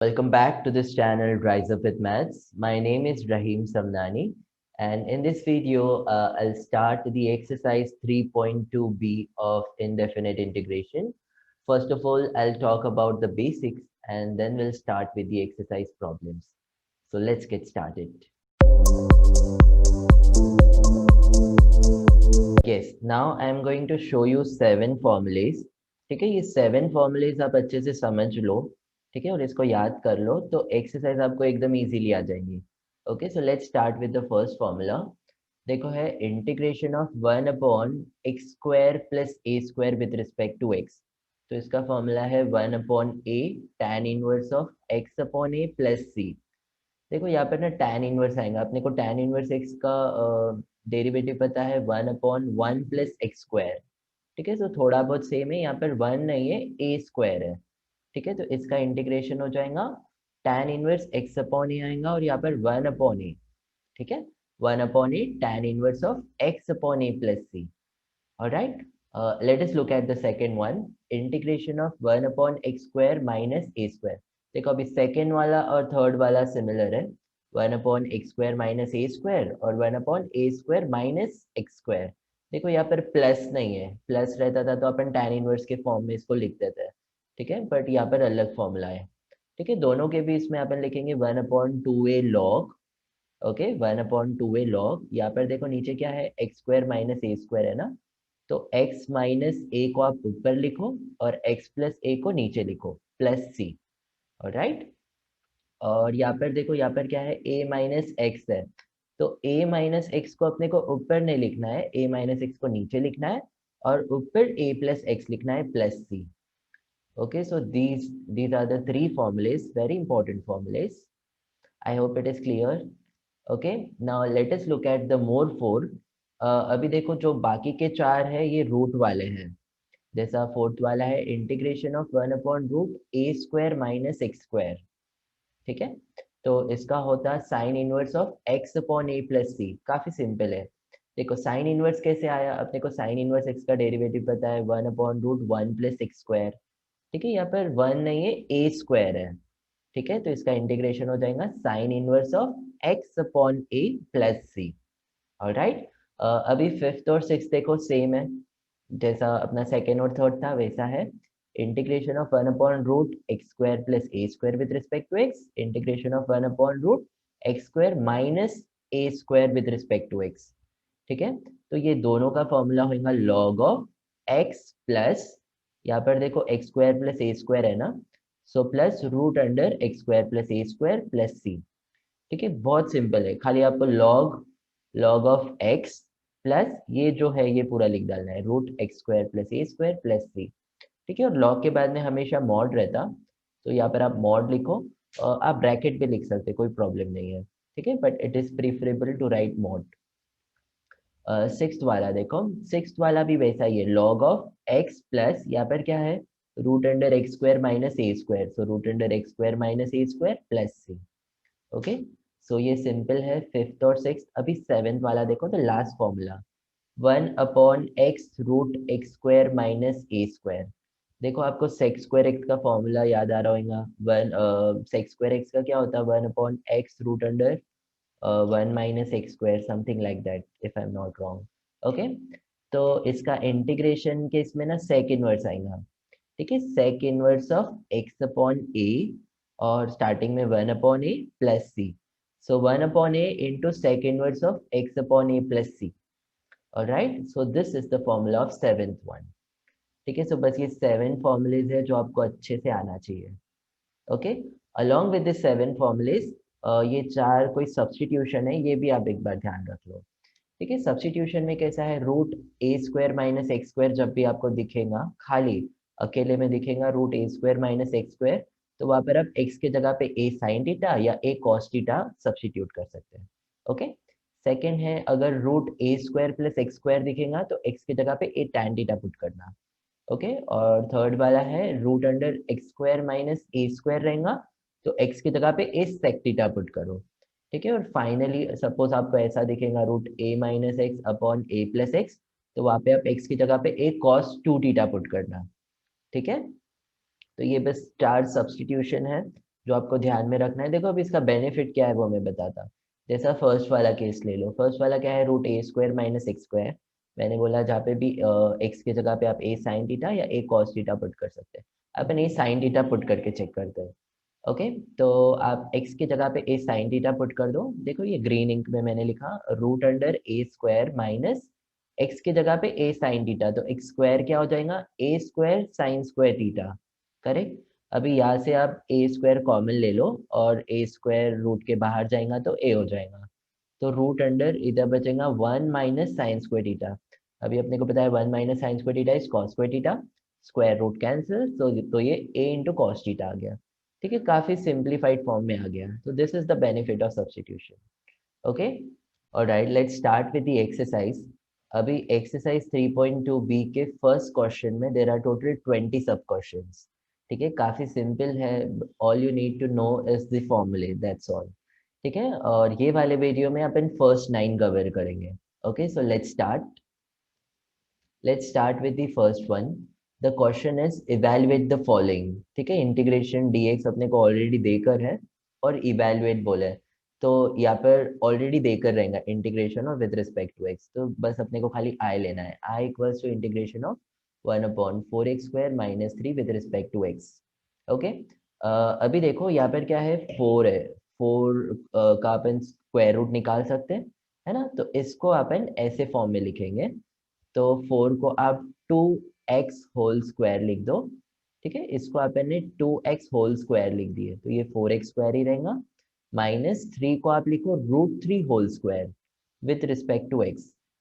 Welcome back to this channel Rise Up with Maths. My name is Rahim Samnani, and in this video, I'll start the exercise 3.2b of indefinite integration. First of all, I'll talk about the basics and then we'll start with the exercise problems. So let's get started. Yes, now I'm going to show you 7 formulas. ठीक है, ये 7 formulas आप अच्छे से समझ लो, ठीक है, और इसको याद कर लो तो एक्सरसाइज आपको एकदम इजीली आ जाएंगी. Okay, so let's start with the first formula. देखो है integration of 1 upon x square plus A square with respect to X. तो इसका फॉर्मूला है 1 upon A tan inverse of x upon A plus C. देखो यहाँ पर ना tan inverse आएगा, अपने को tan इनवर्स एक्स का डेरिवेटिव पता है 1 अपॉन 1 प्लस एक्स स्क्वायर. ठीक है, तो थोड़ा बहुत सेम है, यहाँ पर 1 नहीं है, ए स्क्वायर है. ठीक है, तो इसका इंटीग्रेशन हो जाएगा tan इनवर्स एक्स अपॉन ए आएगा और यहाँ पर 1 अपॉन ए. ठीक है, 1 upon A tan inverse of x upon A plus C. Alright, let us look at the second one. Integration of 1 upon x square minus A square. देखो अभी second वाला और थर्ड वाला सिमिलर है. 1 अपॉन एक्स स्क्वायर माइनस ए square और 1 upon ए square minus x square. देखो यहाँ पर प्लस नहीं है, प्लस रहता था तो अपन tan इनवर्स के फॉर्म में इसको लिख देते हैं. ठीक है, बट यहाँ पर अलग फॉर्मूला है. ठीक है, दोनों के बीच में अपन लिखेंगे 1 upon 2a log. Okay, 1 upon 2a log. यहाँ पर देखो नीचे क्या है, एक्स स्क्वायर माइनस ए स्क्वायर है ना, तो x माइनस ए को आप ऊपर लिखो और x प्लस ए को नीचे लिखो प्लस सी. ऑलराइट, और यहाँ पर देखो, यहाँ पर क्या है, a माइनस एक्स है, तो a माइनस एक्स को अपने को ऊपर नहीं लिखना है, a माइनस एक्स को नीचे लिखना है और ऊपर a प्लस एक्स लिखना है plus c. Okay, so these are the three formulas, very important formulas. I hope it is clear. Okay, now let us look at the more four. अभी देखो जो बाकी के चार है ये रूट वाले हैं. जैसा फोर्थ वाला है integration of 1 upon root A square minus x square. ठीक है, तो इसका होता है sine inverse of x upon A plus C. काफी सिंपल है. देखो साइन इनवर्स कैसे आया, अपने को साइन इनवर्स एक्स का डेरिवेटिव पता है 1 upon root 1 plus x square. ठीक है, यहाँ पर 1 नहीं है, ए स्क्वायर है. ठीक है, तो इसका इंटीग्रेशन हो जाएगा sine inverse of x upon A plus C. Alright, अभी फिफ्थ और सिक्स देखो सेम है, जैसा अपना सेकेंड और थर्ड था वैसा है. Integration of 1 upon root x square plus A square with respect to x. Integration of 1 upon root x square minus A square with respect to x. ठीक है, तो ये दोनों का फॉर्मूला होगा लॉग ऑफ एक्स प्लस, यहाँ पर देखो एक्स स्क्वायर प्लस ए स्क्वायर है ना, so plus root under X square plus ए स्क्वायर प्लस सी. ठीक है, बहुत सिंपल है, खाली आपको log log of X plus ये जो है ये पूरा लिख डालना है, रूट एक्स स्क्वायर प्लस ए स्क्वायर प्लस सी. ठीक है, और लॉग के बाद में हमेशा मॉड रहता, तो यहाँ पर आप मॉड लिखो, आप ब्रैकेट भी लिख सकते, कोई प्रॉब्लम नहीं है. ठीक है, but it is preferable to write mod. Sixth वाला देखो, सिक्स्थ वाला भी वैसा ही है, लॉग ऑफ एक्स प्लस यहाँ पर क्या है, root under X square minus ए square, so root under X square minus ए square plus C. Okay, so ये सिंपल है फिफ्थ और सिक्स्थ. अभी सेवेंथ वाला देखो, तो last formula 1 upon x root x square minus ए स्क्वायर. देखो आपको सेक्स स्क्वायर एक्स का फॉर्मूला याद आ रहा होगा. वन सेक्स स्क्वायर एक्स का क्या होता है, 1 upon x root under 1 minus x square, something like that if I am not wrong. Okay, तो इसका इंटीग्रेशन के इसमें ना सेक इनवर्स आएगा. ठीक है, sec inverse of x upon A और स्टार्टिंग में 1 upon A plus C. So 1 upon A into sec inverse of x upon A plus C. Alright, so this is the formula of seventh one. ठीक है, सो बस ये 7 formulas है जो आपको अच्छे से आना चाहिए. Okay, along with this 7 formulas ये चार कोई सब्स्टिट्यूशन है, ये भी आप एक बार ध्यान रख लो. ठीक है, सब्स्टिट्यूशन में कैसा है, root A square minus x square जब भी आपको दिखेगा, खाली अकेले में दिखेगा root A square minus x square, तो वहां पर आप एक्स के जगह पे ए साइन थीटा या ए कॉस थीटा सब्स्टिट्यूट कर सकते हैं. ओके, सेकेंड है, अगर root A square plus x square दिखेगा तो एक्स की जगह पे ए टैन थीटा पुट करना. ओके, और थर्ड वाला है root under X square minus ए स्क्वायर रहेगा, तो एक्स की जगह पे ए सेक थीटा पुट करो. ठीक है, और फाइनली सपोज आपको ऐसा दिखेगा रूट ए माइनस एक्स अपॉन ए प्लस एक्स, तो वहां पे आप एक्स की जगह पे ए कॉस 2 थीटा पुट करना. ठीक है, तो ये बस चार सब्स्टिट्यूशन है. जो आपको ध्यान में रखना है। देखो अब इसका बेनिफिट क्या है वो मैं बताता। जैसा फर्स्ट वाला केस ले लो, फर्स्ट वाला क्या है, root A square minus x square. मैंने बोला जहाँ पे भी एक्स की जगह पे आप ए साइन थीटा या ए कॉस थीटा पुट कर सकते हैं। अपन ए साइन थीटा पुट करके चेक करते हैं। ओके, तो आप x की जगह पे ए साइन थीटा पुट कर दो। देखो ये ग्रीन इंक में मैंने लिखा root under a square minus x की जगह पे ए साइन थीटा, तो एक्स स्क्वायर क्या हो जाएगा, a square sine square theta. Correct. अभी यहाँ से आप ए स्क्वायर कॉमन ले लो और ए स्क्वायर रूट के बाहर जाएगा तो ए हो जाएगा। तो रूट अंडर इधर बचेगा 1 - साइन स्क्वायर थीटा। अभी अपने को पता है 1 - sine square theta is cos square theta. Square root cancel, तो ये a इंटू कॉस थीटा आ गया। ठीक है, काफी सिंप्लीफाइड फॉर्म में आ गया। तो this is the benefit of substitution. Okay, alright, let's start with the exercise. अभी एक्सरसाइज 3.2 बी के फर्स्ट क्वेश्चन में देर आर टोटल 20 सब क्वेश्चंस। ठीक है, काफी सिंपल है। All you need to know is the formulae, that's all. ठीक है, और ये वाले वीडियो में अपन फर्स्ट 9 कवर करेंगे। Okay, so let's start with the first one. The question is evaluate the following. ठीक है, इंटीग्रेशन डीएक्स अपने को ऑलरेडी देकर है और इवैल्यूएट बोला है। तो यहाँ पर ऑलरेडी देकर रहेगा इंटीग्रेशन और विद रिस्पेक्ट टू एक्स, तो बस अपने को खाली आई लेना है। I equals to integration of 1/4x² - 3 with respect to x. Okay, अभी देखो यहाँ पर क्या है, 4 है। 4 का अपन स्क्वायर रूट निकाल सकते हैं, है ना। तो इसको अपन ऐसे फॉर्म में लिखेंगे। तो 4 को आप 2x होल स्क्वायर लिख दो। ठीक है, इसको आपने 2x होल स्क्वायर लिख दिए, तो ये 4x स्क्वायर ही रहेगा। -3 को आप लिखो √3 whole square with respect to x।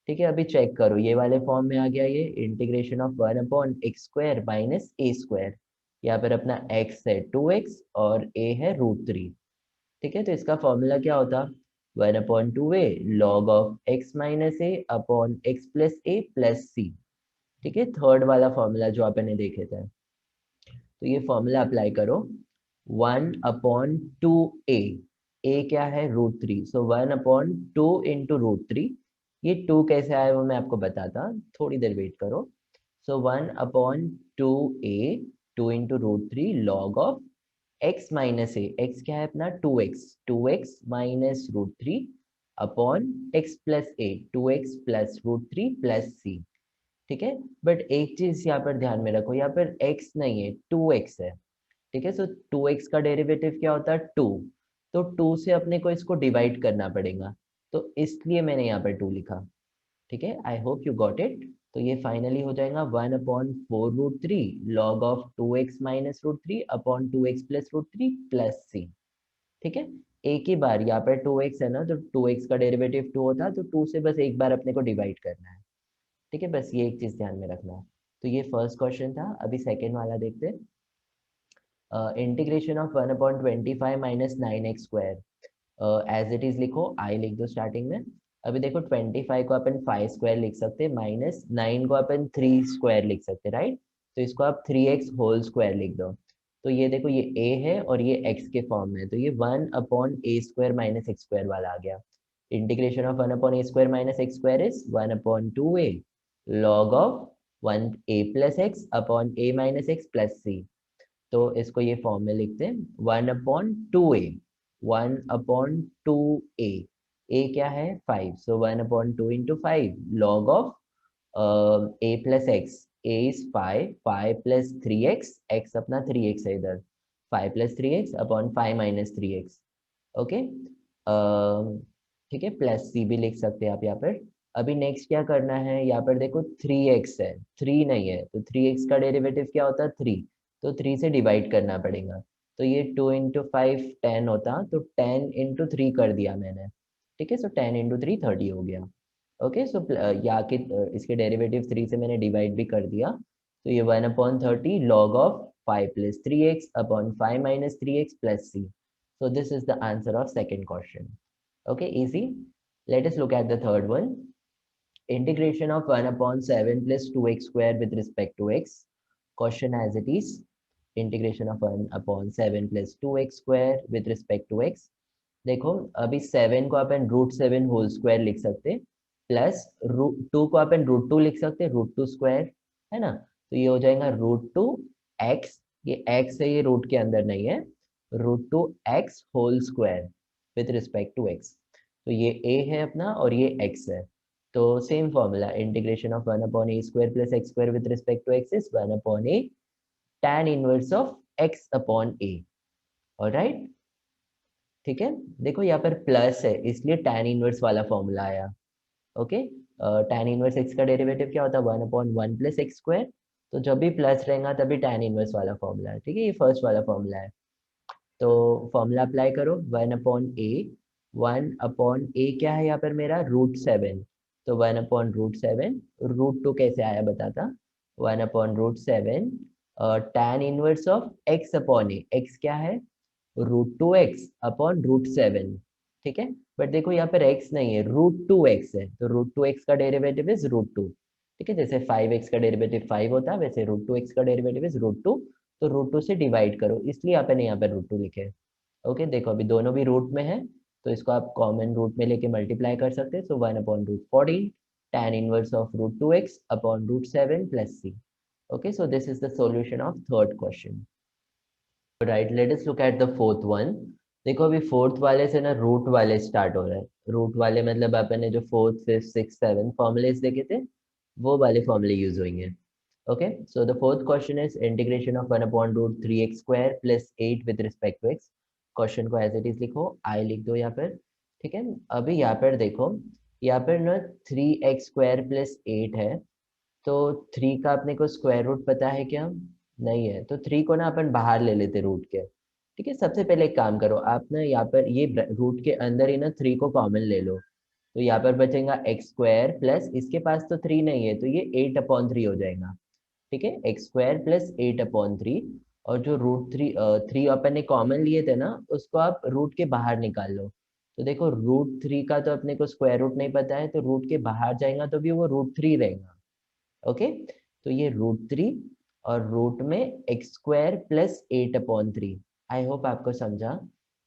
ठीक है, अभी चेक करो, ये वाले फॉर्म में आ गया। ये integration of 1/x² minus A square. यहाँ पर अपना x है 2x और a है √3। ठीक है, तो इसका फॉर्मूला क्या होता, 1/2a log of x minus a upon x plus a plus सी। ठीक है, थर्ड वाला फॉर्मूला जो आपने देखे थे, तो ये फॉर्मूला अप्लाई करो। 1/2a, a क्या है √3, सो 1/2 इंटू √3। ये 2 कैसे आया वो मैं आपको बताता, थोड़ी देर वेट करो। So 1/2a, 2 into √3 log of x minus a, x क्या है अपना 2x minus √3 upon x plus a, 2x plus √3 plus सी। ठीक है, बट एक चीज यहाँ पर ध्यान में रखो, यहाँ पर x नहीं है 2x है। ठीक है, सो 2x का डेरिवेटिव क्या होता है 2, तो 2 से अपने को इसको डिवाइड करना पड़ेगा, तो इसलिए मैंने यहाँ पर 2 लिखा। ठीक है, I hope you got it. तो ये फाइनली हो जाएगा 1/4 √3 log of 2x minus √3 upon 2x plus √3 plus सी। ठीक है, एक ही बार यहाँ पर 2x है ना, तो 2x का डेरिवेटिव 2 होता, तो 2 से बस एक बार अपने को डिवाइड करना है। ठीक है, बस ये एक चीज ध्यान में रखना। तो ये फर्स्ट क्वेश्चन था। अभी सेकेंड वाला देखते हैं। Integration of 1/25 minus 9x²। As it is लिखो, आई लिख दो स्टार्टिंग में। अभी देखो 25 को अपन 5 स्क्वायर लिख सकते हैं, माइनस 9 को अपन 3 स्क्वायर लिख सकते हैं, राइट। तो इसको आप 3x होल स्क्वायर लिख दो। तो ये देखो, ये a है और ये x के फॉर्म में है, तो ये 1/a² माइनस x² वाला आ गया। Integration of 1/a² minus x² is 1/2a log of 1a plus x upon a minus x plus c. तो इसको ये फॉर्म में लिखते हैं 1/2a, 1/2a, a क्या है 5, सो 1/2 into 5 log of a plus x, a is 5, 5 plus 3x, x अपना 3x है इधर, 5 plus 3x upon 5 minus 3x। Okay, ठीक है, प्लस c भी लिख सकते हैं आप यहाँ पर। अभी नेक्स्ट क्या करना है, यहाँ पर देखो 3x है, 3 नहीं है, तो 3x का डेरिवेटिव क्या होता है 3, तो 3 से डिवाइड करना पड़ेगा। तो ये 2 इंटू 5 10 होता, तो 10 इंटू 3 कर दिया मैंने। ठीक है, सो 10 इंटू 3 30 हो गया। ओके, सो या के इसके डेरिवेटिव 3 से मैंने डिवाइड भी कर दिया, तो ये 1/30 log of 5 plus 3x upon 5 minus 3x plus C. So this is the answer of second question. Okay, easy. Let us look at the third one. Integration of 1/7 plus 2x square with respect to x. Question as it is. Integration of 1/7 plus 2x square with respect to x. देखो अभी 7 को अपन √7 whole square लिख सकते, plus √2 को अपन √2 लिख सकते, √2 square, है ना। तो ये हो जाएगा √2 x, ये x है, ये रूट के अंदर नहीं है, √2x whole square with respect to x। तो ये a है अपना और ये x है, तो same formula integration of 1/a² plus x square with respect to x is 1/a tan inverse of x upon a। Alright, ठीक है। देखो यहाँ पर प्लस है इसलिए tan इनवर्स वाला फॉर्मूला आया। ओके, tan इनवर्स x का डेरिवेटिव क्या होता है 1/1 प्लस एक्स स्क्वायर, तो जब भी प्लस रहेगा तभी tan इनवर्स वाला फॉर्मूला है। ठीक है, ये फर्स्ट वाला फॉर्मूला है। तो फॉर्मूला अप्लाई करो 1/a। 1/a क्या है यहाँ पर मेरा √7, तो 1/√7। √2 कैसे आया बताता, 1/√7 tan inverse of x upon a। x क्या है √2x अपॉन √7। ठीक है, बट देखो यहाँ पर x नहीं है, √2x है, तो √2x का डेरिवेटिव इज √2। ठीक है, जैसे 5x का डेरिवेटिव 5 होता है वैसे √2x का डेरिवेटिव इज √2, तो √2 से डिवाइड करो, इसलिए आपने यहाँ पर √2 लिखे। ओके, देखो अभी दोनों भी रूट में है, तो इसको आप कॉमन रूट में लेके मल्टीप्लाई कर सकते हैं, सो 1/√14 tan inverse of √2x upon √7 plus c। Okay, so this is the solution of third question. Right, late us look at the fourth one. देखो अभी फोर्थ वाले से ना रूट वाले स्टार्ट हो रहा है। रूट वाले मतलब आपने जो fourth fifth six seven formulas देखे थे वो वाले फॉर्मूले यूज होंगे। Okay, so the fourth question is integration of 1/√3x² plus 8 with respect to x। Question को एज इट इज लिखो, आई लिख दो यहाँ पर। ठीक है, अभी यहाँ पर देखो, यहाँ पर ना 3x² प्लस 8 है, तो 3 का अपने को स्क्वायर रूट पता है क्या, नहीं है, तो 3 को ना अपन बाहर ले लेते रूट के। ठीक है, सबसे पहले एक काम करो, आप ना यहाँ पर ये रूट के अंदर ही ना 3 को कॉमन ले लो, तो यहाँ पर बचेगा x² प्लस, इसके पास तो 3 नहीं है तो ये 8/3 हो जाएगा। ठीक है, x² प्लस 8/3, और जो √3 अपन ने कॉमन लिए थे ना उसको आप रूट के बाहर निकाल लो। तो देखो √3 का तो अपने को स्क्वायर रूट नहीं पता है, तो रूट के बाहर जाएगा तो भी वो √3 रहेगा। ओके, तो ये √3 और रूट में x² प्लस 8/3। आई होप आपको समझा।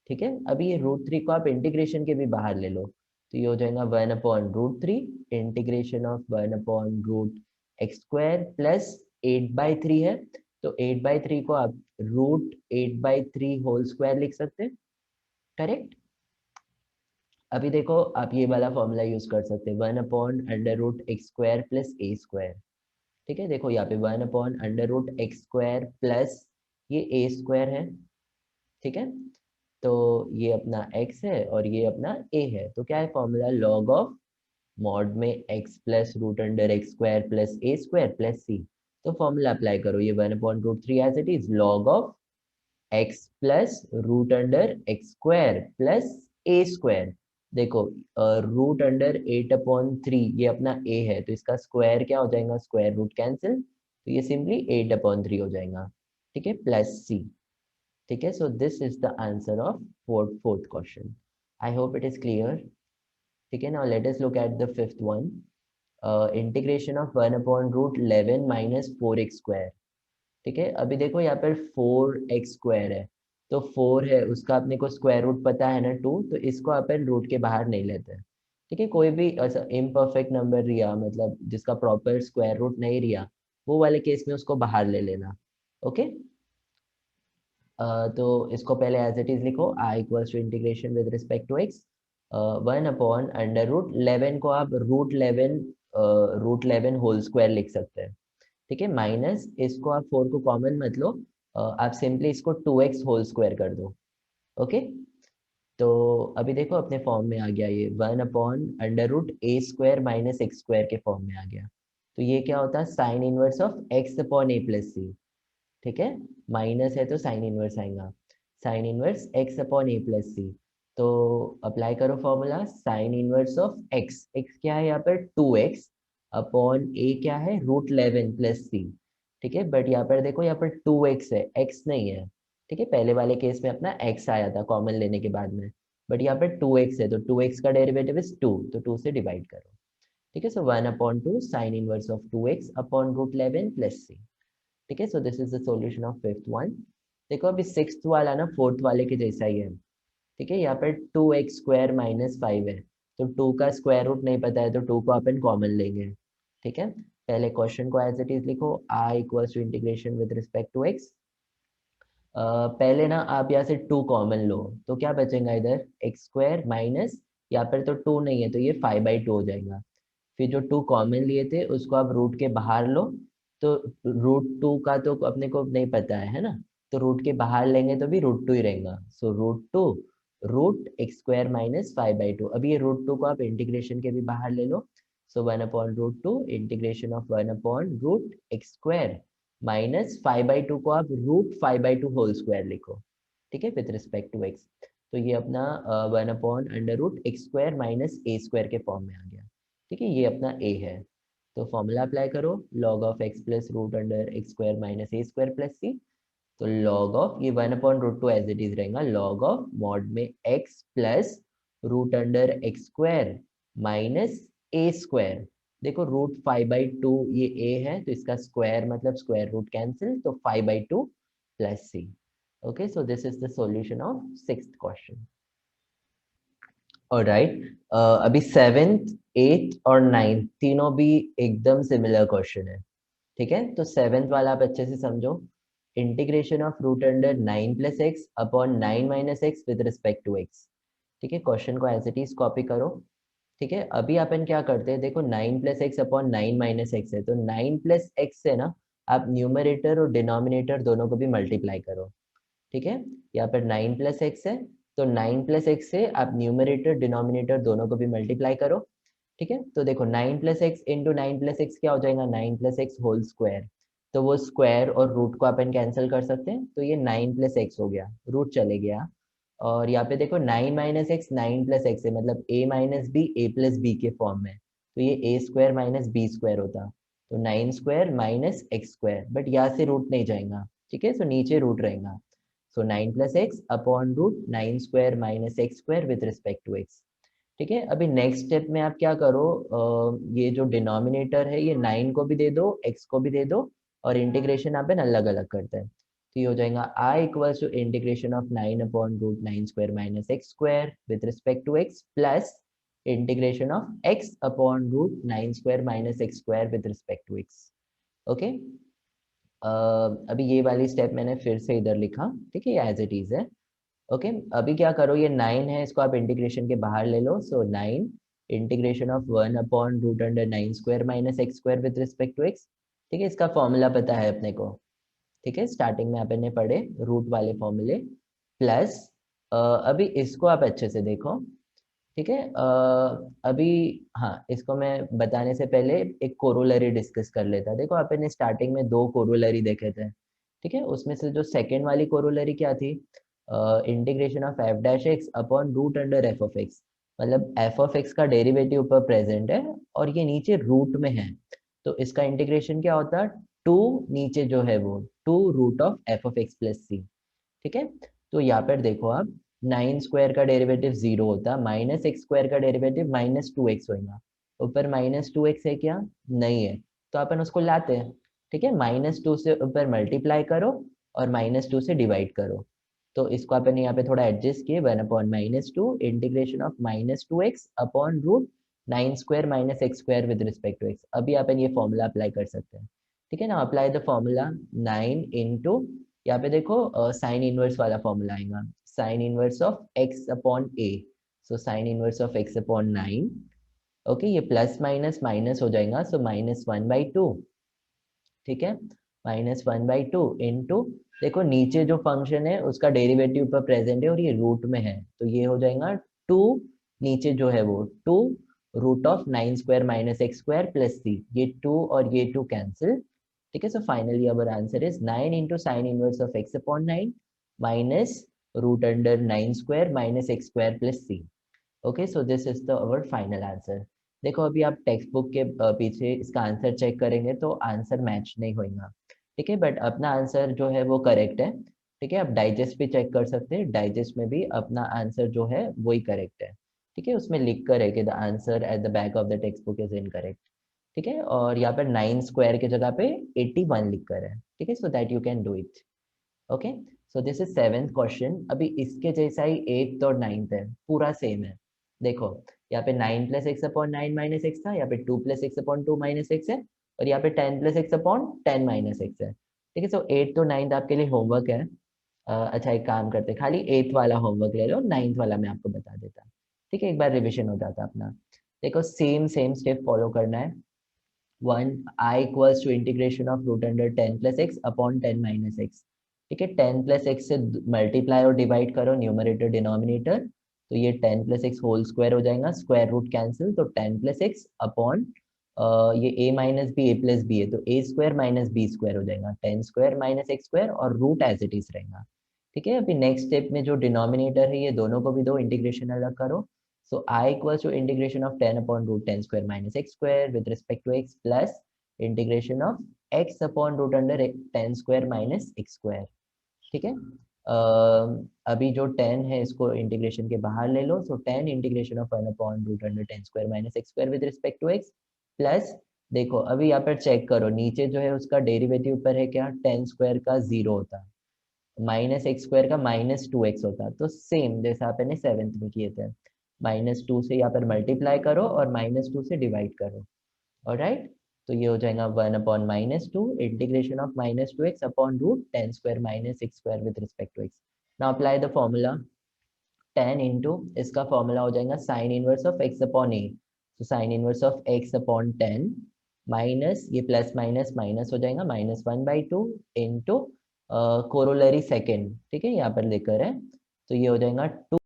ठीक है, अभी ये √3 को आप इंटीग्रेशन के भी बाहर ले लो, तो ये हो जाएगा 1/√3 इंटीग्रेशन ऑफ 1/√x² प्लस 8/3 है, तो 8/3 को आप √8/3 होल स्क्वायर लिख सकते हैं। करेक्ट। अभी देखो आप ये वाला फॉर्मूला यूज कर सकते हैं 1/√x² प्लस a²। ठीक है, देखो यहाँ पे 1/√x² प्लस ये a² है। ठीक है, तो ये अपना x है और ये अपना a है, तो क्या है फॉर्मूला लॉग ऑफ मॉड में x plus √x² plus a² plus c। तो फॉर्मूला अप्लाई करो, ये 1/√3 as it is log of x plus √x² plus a²। देखो √8/3 ये अपना a है, तो इसका स्क्वायर क्या हो जाएगा, स्क्वायर रूट कैंसिल, तो ये सिंपली 8/3 हो जाएगा। ठीक है, प्लस c। ठीक है, so this is the answer of fourth question. I hope it is clear. ठीक है, now let us look at the fifth one. Integration of 1/√11 minus 4x²। ठीक है, अभी देखो यहाँ पर 4x² है, तो 4 है उसका अपने को स्क्वायर रूट पता है ना 2, तो इसको अपन रूट के बाहर नहीं लेते। ठीक है, कोई भी ऐसा इम्परफेक्ट नंबर रिया मतलब जिसका प्रॉपर स्क्वायर रूट नहीं रिया, वो वाले केस में उसको बाहर ले लेना। ओके, तो इसको पहले एज इट इज लिखो, I equals to integration with respect to x 1/√11 को आप √11 होल स्क्वायर लिख सकते हैं। ठीक है, माइनस इसको आप 4 को कॉमन मत लो, आप सिंपली इसको 2x होल स्क्वायर कर दो। ओके, तो अभी देखो अपने फॉर्म में आ गया, ये 1/√a² माइनस x² के फॉर्म में आ गया। तो ये क्या होता है sine inverse of x upon a plus सी। ठीक है, माइनस है तो साइन इनवर्स आएगा, sine inverse x upon a plus c. तो अप्लाई करो formula sine inverse of x, x क्या है यहाँ पर 2x अपॉन a क्या है √11 प्लस सी। ठीक है, बट यहाँ पर देखो यहाँ पर 2x है, x नहीं है। ठीक है, पहले वाले केस में अपना x आया था कॉमन लेने के बाद में, बट यहाँ पर 2x है, तो 2x का डेरिवेटिव इज 2, तो 2 से डिवाइड करो। ठीक है, so 1/2 sine inverse of 2x upon √11 plus सी। ठीक है, so this is the solution of fifth one. देखो अभी सिक्स्थ वाला ना फोर्थ वाले के जैसा ही है। ठीक है, यहाँ पर 2x² माइनस 5 है, तो 2 का स्क्वायर रूट नहीं पता है, तो 2 को अपन कॉमन लेंगे। ठीक है, पहले क्वेश्चन को एज इट इज लिखो, I equals to integration with respect to x पहले ना आप यहाँ से 2 कॉमन लो, तो क्या बचेगा इधर एक्स स्क्वायर माइनस, यहाँ पर तो 2 नहीं है तो ये 5/2 हो जाएगा। फिर जो 2 कॉमन लिए थे उसको आप रूट के बाहर लो, तो √2 का तो अपने को नहीं पता है ना, तो रूट के बाहर लेंगे तो भी √2 ही रहेगा। सो √2 रूट एक्स स्क्वायर माइनस 5/2। अभी ये √2 को आप इंटीग्रेशन के भी बाहर ले लो, सो 1/√2 इंटीग्रेशन ऑफ 1/√x² माइनस 5/2 को आप √5/2 होल स्क्वायर लिखो, ठीक है, विथ रिस्पेक्ट टू एक्स। तो ये अपना 1/√x² माइनस a² के फॉर्म में आ गया, ठीक है, ये अपना a है। तो फॉर्मूला अप्लाई करो, log of x plus √x² minus a² plus c। तो log ऑफ ये 1/√2 एज इट इज रहेगा, log ऑफ मॉड में x plus √x² minus a²। देखो √5/2 ये a है तो इसका स्क्वायर मतलब स्क्वायर रूट कैंसिल, तो 5/2 plus c। Okay, so this is the solution of 6th question. Alright, अभी 7th 8th और 9th तीनों भी एकदम सिमिलर क्वेश्चन है, ठीक है। तो 7th वाला आप अच्छे से समझो, integration of √9 plus x upon 9 minus x with respect to x, ठीक है। क्वेश्चन को एज इट इज कॉपी करो, ठीक है। अभी अपन क्या करते हैं, देखो 9 plus x upon 9 minus x है, तो 9 प्लस एक्स से ना आप न्यूमरेटर और डिनोमिनेटर दोनों को भी मल्टीप्लाई करो, ठीक है। यहाँ पर 9 प्लस एक्स है, तो 9 प्लस एक्स से आप न्यूमरेटर डिनोमिनेटर दोनों को भी मल्टीप्लाई करो, ठीक है। तो देखो 9 plus x into 9 plus x क्या हो जाएगा, 9 प्लस एक्स होल स्क्वायर। तो वो स्क्वायर और रूट को अपन कैंसिल कर सकते हैं, तो ये 9 प्लस एक्स हो गया, रूट चले गया। और यहाँ पे देखो 9 माइनस एक्स 9 प्लस एक्स है, मतलब a minus b a plus b के फॉर्म में, तो ये a² माइनस b² होता। तो 9² माइनस x², बट यहाँ से रूट नहीं जाएगा, ठीक है, सो नीचे रूट रहेगा। So 9 plus x upon √9² minus x² with respect to x, ठीक है। अभी नेक्स्ट स्टेप में आप क्या करो, ये जो डिनोमिनेटर है ये 9 को भी दे दो, x को भी दे दो, और इंटीग्रेशन आप अलग अलग करते हैं। तो ये हो जाएगा i equals to integration of 9 upon √9² minus x² with respect to x plus integration of x upon √9² minus x² with respect to x। Okay, अभी ये वाली स्टेप मैंने फिर से इधर लिखा, ठीक है, एज इट इज है। ओके, अभी क्या करो, ये 9 है, इसको आप इंटीग्रेशन के बाहर ले लो, so 9 integration of 1/√9² minus x² with respect to x, ठीक है। इसका फॉर्मूला पता है अपने को, ठीक है, स्टार्टिंग में आपने पढ़े रूट वाले फॉर्मूले, प्लस अभी इसको आप अच्छे से देखो, ठीक है। अभी हाँ, इसको मैं बताने से पहले एक कोरोलरी डिस्कस कर लेता। देखो आपने स्टार्टिंग में 2 कोरोलरी देखे थे, ठीक है, उसमें से जो सेकेंड वाली कोरोलरी क्या थी, integration of f' upon √f(x), मतलब f(x) का डेरिवेटिव ऊपर प्रेजेंट है और ये नीचे रूट में है, तो इसका इंटीग्रेशन क्या होता है, 2 नीचे जो है वो 2 √f(x प्लस c, ठीक है। तो यहाँ पर देखो आप 9² का डेरिवेटिव 0 होता, माइनस x² का डेरिवेटिव -2x होगा, ऊपर -2x है क्या, नहीं है, तो अपन उसको लाते हैं, ठीक है। -2 से ऊपर मल्टीप्लाई करो और -2 से डिवाइड करो, तो इसको अपन यहाँ पे थोड़ा एडजस्ट किए, 1/-2 integration of -2x upon √9² minus x² with respect to x। अभी अपन ये फॉर्मूला अप्लाई कर सकते हैं, ठीक है ना। अप्लाई द फॉर्मूला 9 इंटू, यहाँ पे देखो साइन इनवर्स वाला फॉर्मूला आएगा, sine inverse of x upon a, so sine inverse of x upon 9, okay, ये प्लस माइनस माइनस हो जाएगा, सो -1/2, ठीक है, -1/2 इंटू, देखो नीचे जो फंक्शन है उसका डेरिवेटिव ऊपर प्रेजेंट है और ये रूट में है, तो ये हो जाएगा 2, नीचे जो है वो 2 √9² माइनस x² प्लस c, ये 2 और ये 2 कैंसिल, ठीक है। So finally our answer is 9 into sine inverse of x upon 9 minus √9² minus x² plus c। Okay, so this is the our final answer. देखो अभी आप टेक्स्ट बुक के पीछे इसका आंसर चेक करेंगे तो आंसर मैच नहीं होगा, ठीक है, बट अपना आंसर जो है वो करेक्ट है, ठीक है। आप डाइजेस्ट भी चेक कर सकते हैं, डाइजेस्ट में भी अपना आंसर जो है वही करेक्ट है, ठीक है, उसमें लिख कर है कि the answer at the back of the text book is incorrect, ठीक है। और यहाँ पर 9² के जगह पे 81 लिख कर है, ठीक है, so that you can do it. Okay, so this is 7th question. अभी इसके जैसा ही 8th और 9th है, पूरा सेम है। देखो यहाँ पे 9 plus x upon 9 minus x था, यहाँ पे 2 plus x upon 2 minus x है, और यहाँ पे 10 plus x upon 10 minus x है, ठीक है। सो 8th तो 9th आपके लिए होमवर्क है, अच्छा एक काम करते, खाली 8th वाला होमवर्क ले लो, 9th वाला मैं आपको बता देता। ठीक है, एक बार रिविजन हो जाता अपना। देखो सेम सेम स्टेप फॉलो करना है। 1 I equals to integration of root under 10 plus x upon 10 minus x. ठीक है, 10 प्लस एक्स से मल्टीप्लाई और डिवाइड करो, न्यूमरेटर डिनोमिनेटर, तो ये 10 प्लस एक्स होल स्क्वायर हो जाएगा, स्क्वायर रूट कैंसिल, तो 10 प्लस एक्स अपॉन ये a minus b a plus b है, तो a square minus b square हो जाएगा, 10 स्क्वायर माइनस एक्स स्क्वायर, और रूट एज इट इज रहेगा। ठीक है, अभी नेक्स्ट स्टेप में जो डिनोमिनेटर है ये दोनों को भी दो, इंटीग्रेशन अलग करो। So I equals to integration of 10 upon root 10 square minus x square with respect to x plus integration of x upon root under 10 square minus x square। ठीक है, अभी जो 10 है इसको इंटीग्रेशन के बाहर ले लो, so 10 integration of 1 upon root under 10 square minus x square with respect to x plus, देखो अभी यहाँ पर चेक करो, नीचे जो है उसका डेरिवेटिव पर है क्या, 10 स्क्वायर का 0 होता, माइनस एक्स स्क्वायर का -2x होता, तो सेम जैसा आपने 7th में किए थे, -2 से यहाँ पर मल्टीप्लाई करो और -2 से डिवाइड करो। ऑलराइट, तो ये हो जाएगा 1 upon -2 integration of -2x upon root 10 square minus x square with respect to x. Now apply the formula, 10 into इसका फॉर्मूला हो जाएगा sine inverse of x upon a, तो sine inverse of x upon 10 minus ये plus minus minus हो जाएगा -1/2 into corollary second. ठीक है, यहाँ पर लेकर है, तो ये हो जाएगा 2